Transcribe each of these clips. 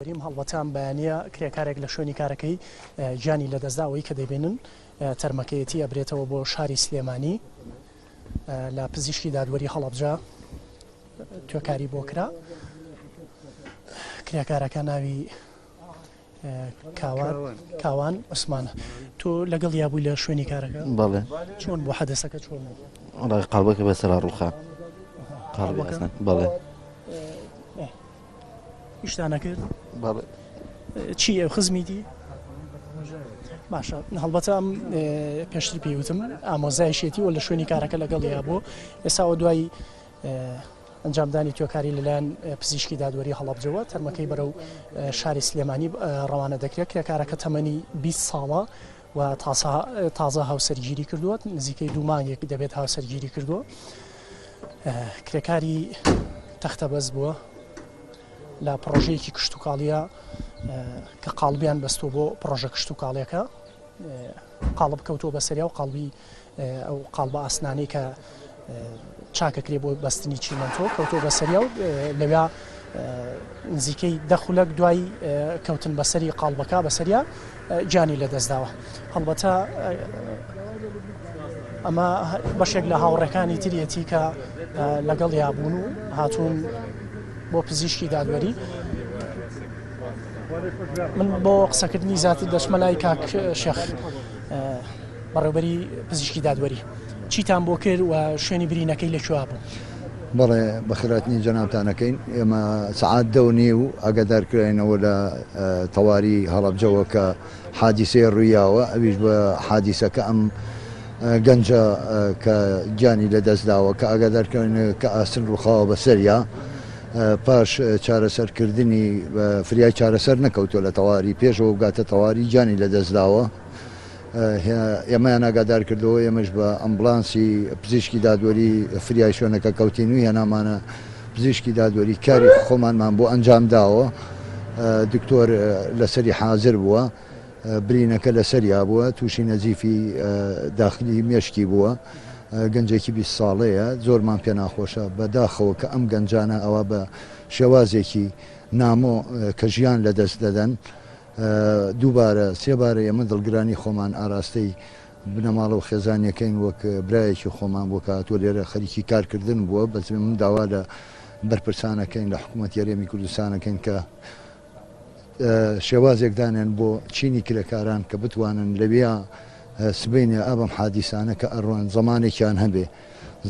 هەڵبەتان بەیانە کرێکارێک لە شوێنی کارەکەی گیانی لەدەستداوەی کە دەبێنن تەرمەکەیەتی ئەبرێتەوە بۆ شاری سلێمانی لە پزیشکی دادوەری هەڵەبجە توێکاری بۆ کرا. کرێکارەکە ناوی کاوان عوسمانە. تۆ لەگەڵ یابووی لە شوێنی کارەکە؟ بەڵێ. چۆن بۆ حەدەسەکە چۆن؟ قەڵبەکە بەسەر ڕووخا بەڵێ. ئیشتان نەکرد؟ بەڵێ. چی ئەو خزمیتی؟ باشە، هەڵبەتە ئەم پێشتر پێوتم ئامۆزایشێتی و لە شوێنی کارەکە لەگەڵ یا بۆ ئێستاوە دوای ئەنجامدانی توێکاری لەلایەن پزیشکی دادوەری هەڵەبجەوە تەرمەکەی بەرەو شاری سلێمانی ڕەوانە دەکرێت. کرێکارەکە تەمەنی 20 ساڵە و تازە هاوسەرگیری کردووە، نزیکەی 2 مانگێک دەبێت هاوسەرگیری کردووە. کرێکاری تەختەبەز بووە لە پرۆژەیەکی کشتتوکاڵیە کە قاڵبیان بەستۆ بۆ پرۆژە کشتتوکاڵیەکە. قاڵب کەوتۆ بەسەریا و قاڵبی ئەو قاڵبە ئاسنانەی کە چاکەکرێ بۆ بەستنی چیمەنتۆ کەوتۆ بەسەریا و لەوێ نزیکەی دەخولەک دوای کەوتن بەسەری قاڵبەکە بەسەریا گیانی لەدەستداوە. هەڵبەتە ئەمە بەشێک لە هاوڕێکانی تریەتی کە لەگەڵ یابوون و هاتوون بۆ پزیشکی دادوەری. من بۆ قسەکردنی زیاتر دەچمە لای کاک شێخ بەڕێوەبەری پزیشکی دادوەری. چیتان بۆ کرد و شوێنی برینەکەی لەکوێ بوو؟ بەڵێ بەخێراتنی جەنابتانەکەین. ئێمە سەعات 10:30 ئاگادارکراینەوە لە تەواری هەڵەبجەوە کە حادیسەیە ڕوویاوە، ئەویش بە حادیسەکە ئەم گەنجە کە گیانی لەدەستداوە کە ئاگادارکراینە کە ئاسن ڕووخاوە بەسەریا. پاش چارەسەرکردنی فریای چارەسەر نەکەوتۆ لە تەواری پێشەوە بگاتە تەواری گیانی لەدەستداوە. ئێمەیان ئاگادار کردەوە، ئێمەش بە ئەمبولانسی پزیشکی دادوەری فریای شوێنەکە کەوتین و هێنامانە پزیشکی دادوەری کاری خۆمانمان بۆ ئەنجام داوە. دکتۆر لەسەری حاضر بووە، برینەکە لەسەریا بووە، تووشی نەزیفی داخلی مێشکی بووە، گەنجێکی 20 ساڵەیە، زۆرمان پێ ناخۆشە بەداخەوە کە ئەم گەنجانە ئەوە بە شێوازێکی نامۆ کە ژیان لەدەست دەدەن. دووبارە سێبارە ئێمە دڵگرانی خۆمان ئاراستەی بنەماڵە و خێزانیەکەین وەک برایەکی خۆمان بۆ کاتۆ لێرە خەریکی کارکردن بووە. بەس من داوا لە بەرپرسانەکەین لە حکوومەت یاریێمی کوردستانەکەین کە شێوازێکدانێن بۆ چینی کرێکاران کە بتوانن لەوێ سبینێ ئابم حادیسانە کە ئەڕوان زمانێکیان هەبێ،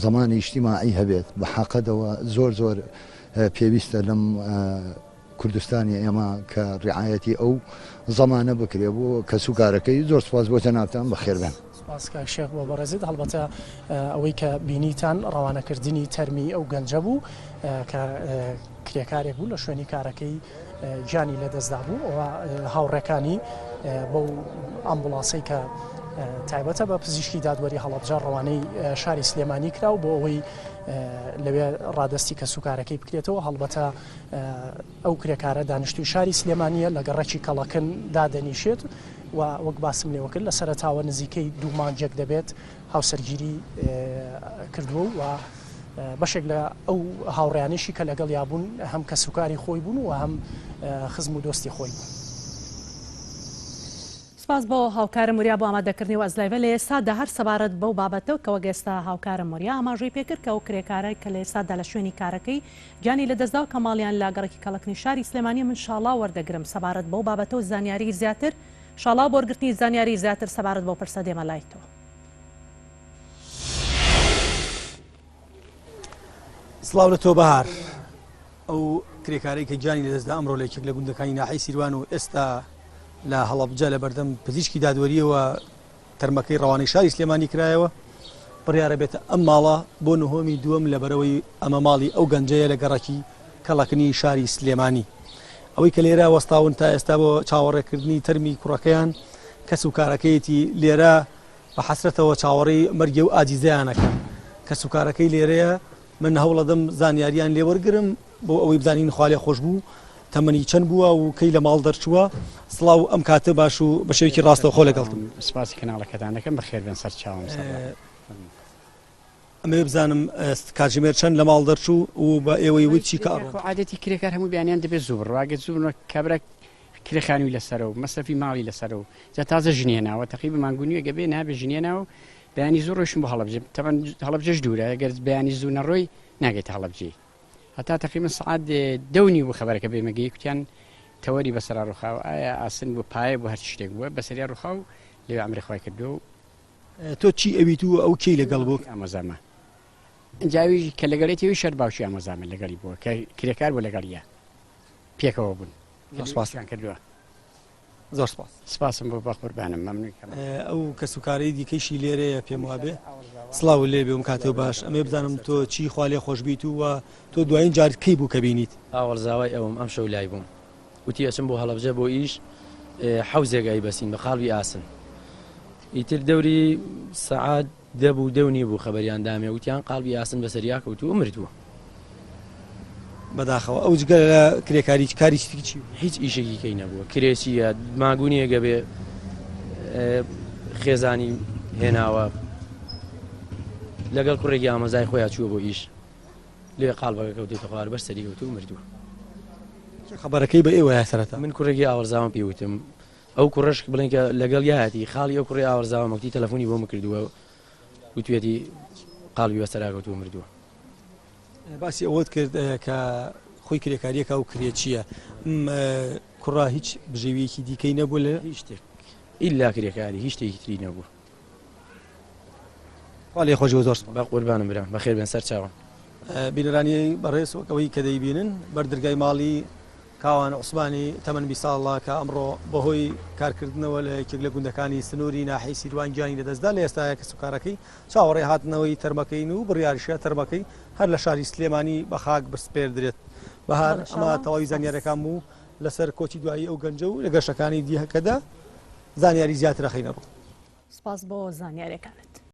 زمانی ئیجتیماعی هەبێت بە حەقەدەوە زۆر پێویستە لەم کوردستانی ئێمە کە ڕعایەتی ئەو زمانە بکرێ بۆ کە سوکارەکەی. زۆر سپاس بۆ جەنابتان، بەخێربێن. سپاس کاک شێخ بۆ بەڕێزت. هەڵبەتە ئەوەی کە بینیتان ڕەوانەکردنی تەرمی ئەو گەنجە بوو کە کرێکارێک بوو لە شوێنی کارەکەی گیانی لەدەستدا بوو. ئەوە هاوڕێکانی بەو ئەمبوڵانسەی کە تایبەتە بە پزیشکی دادوەری هەڵەبجە ڕەوانەی شاری سلێمانی کرا و بۆ ئەوەی لەوێ ڕادستی کە سوکارەکەی بکرێتەوە. هەڵبەتە ئەو کرێکارە دانیشتوی شاری سلێمانیە لە گەڕەکی کەڵەکن دادەنیشێت و وەک باسم لێوە کرد لە سەرەتاوە نزیکەی 2 مانگێک دەبێت هاوسەرگیری کردووە و بەشێک لە ئەو هاوڕێیانیشی کە لەگەڵ یابوون هەم کە سوکاری خۆی بوون و هەم خزم و دۆستی خۆی بوون. سپاس بۆ هاوکارم وریا بۆ ئامادەکردنی و ئەزلایڤە لە ئێستادا هەر سەبارەت بەو بابەتەوە کەوە گەێستا هاوکارم وریا ئاماژەی پێکرد کە ئەو کرێکارە کە لە ئێستادا لە شوێنی کارەکەی گیانی لەدەستدا و کەماڵیان لا گەڕێکی کەڵەکنی شاری سلێمانی من شاڵا وەردەگرم سەبارەت بەو بابەتەوە زانیاری زیاتر شاڵا بۆ وەرگرتنی زانیاری زیاتر سەبارەت بۆ پرسە دێمە لای تۆ. سڵاو لە تۆ بەهار. ئەو کرێکارەی کە گیانی لەدەستدا ئەمڕۆ لە یەکێک لە گوندەکانی ناحەی سیروان و ئێستا لە هەڵەبجە لە بەردەم پزیشکی دادوەریەوە تەرمەکەی ڕەوانەی شاری سلێمانی کرایەوە، بڕیارە بێتە ئەم ماڵە بۆ نهۆمی دووەم لە بەرەوەی ئەمە ماڵی ئەو گەنجەیە لە گەڕەکی کەڵەکنی شاری سلێمانی. ئەوەی کە لێرە وەستاون تا ئێستا بۆ چاوەڕێکردنی تەرمی کوڕەکەیان کە سوکارەکەیەتی لێرە بە حەسرەتەوە چاوەڕێی مەرگێ و ئاجیزەیانەکە کە سوکارەکەی لێرەیە. من هەوڵەدەم زانیاریان لێ وەرگرم بۆ ئەوەی بزانین خوا لێ خۆش بوو، تەمەنی چەند بووە و کەی لە ماڵ دەرچووە. سڵاو ئەم کاتە باش و بە شێوەیەکی ڕاستەوخۆ لەگەڵتم. سپاسی کەناڵەکەتان دەکەم، بەخێربێن سەر چاوم. ئەمە بزانم کاتژمێر چەند لە ماڵ دەرچوو و بە ئێوەی وچی کار عادەتی کرێکار هەموو بیانیان دەبێت زوو ڕواگە زوو کابرا کرێخانوی لەسەر و مەسەفی ماڵی لەسەر و جا تازە ژنێناوە تەقیبە مانگونیە گەبێ نابێ ژنێناوە بەیانی زۆر ڕۆشن بۆ هەڵەبجێ تەمەەن هەڵەبجەش دوورە گەر بەیانی زوو نەڕۆی ناگێت هەڵەبجێ هەتا تەقیبە سعات دەونی بۆ خەبەرەکە بێمەگەی کوتیان تەوەری بەسەرا ڕووخاو ئایا ئاسن بۆ پایە بۆ هەر شتێک بووە بەسەریا ڕووخاو لێوێ ئەمری خۆی کردو تۆ چی ئەویت و ئەو کەی لەگەڵ بوو ئامۆزامە جاوی کە لەگەڵێتەوەی شەر باوشی ئامۆزامە لەگەڵی بووە کە کرێکار بۆ لەگەڵیە پێکەوە بوون سپاسیان کردووە زۆر سپاس سپاسم بۆ بە قوربانم مەمنون ئەو کەسوکارەی دیکەیشی لێرەیە پێم وابێ سڵاو لێ بێ کاتەوە باش ئەمێ بزانم تۆ چی خوا لێ خۆشبیت و تۆ دوایین جار کەی بوو کە بینیت ئاوەڵزاوای ئەوم ئەم شەو لای بووم وتی ئەچم بۆ هەڵەبجە بۆ ئیش حەوزێگای بەسین بە خاڵوی ئاسن ئیتر دەوری سەعات دەبوو دەونی بوو خەبەریان دامێ وتیان قاڵبی ئاسن بەسەریا کەوتو و مردووە بەداخەوە ئەو جگە لە کرێکاری کاری چی هیچ ئیشێکی کەی نەبووە کرێچیە ماگونیە گەبێ خێزانی هێناوە لەگەڵ کوڕێکی ئامۆزای خۆیان چووە بۆ ئیش لێ قاڵبەکە کەوتێتە خوار بەر سەری کەوتو و مردووە خەبەرەکەی بە ئێوە سەرەتا من کوڕێکی ئاوەرزاوم پێوتم ئەو کوڕش بڵێن کە لەگەڵ یاەتی خاڵی ئەو کوڕی ئاوەرزاوە مەکتی تەلەفۆنی بۆ کردووە وتوێتی قاڵبی بەسەرا کەوتو و مردووە باسی ئەوت کرد کە خۆی کرێکاریەکە و کرێچیە کوڕا هیچ بژێویەکی دیکەی نەبوو لە هیچ شتێک ئیلا کرێکاری هیچ شتێکی تری نەبوو خوا لێ خۆشەوە زۆر بە قوربانم برام بەخێر بێن سەر چاوم بینەرانی بەڕێز وەکەوەی کە دەیبینن بەردرگای ماڵی کاوان عوسمانی تەمەن 20 ساڵە کە ئەمڕۆ بەهۆی کارکردنەوە لە یەکێک لە گوندەکانی سنووری ناحەی سیروان گیانی لەدەستدا لە ئێستاە کە سوکارەکەی چاوەڕێ هاتنەوەی تەرمەکەین و بڕیاریشە تەرمەکەی هەر لە شاری سلێمانی بە خاک بەسپێر درێت بەهار ئەمە تەواوی زانیارەکان بوو لەسەر کۆچی دوایی ئەو گەنجە و لە گەشتەکانی دیهەکەدا زانیاری زیاتر خەینەڕوو سپاس بۆ زانیاریەکانت.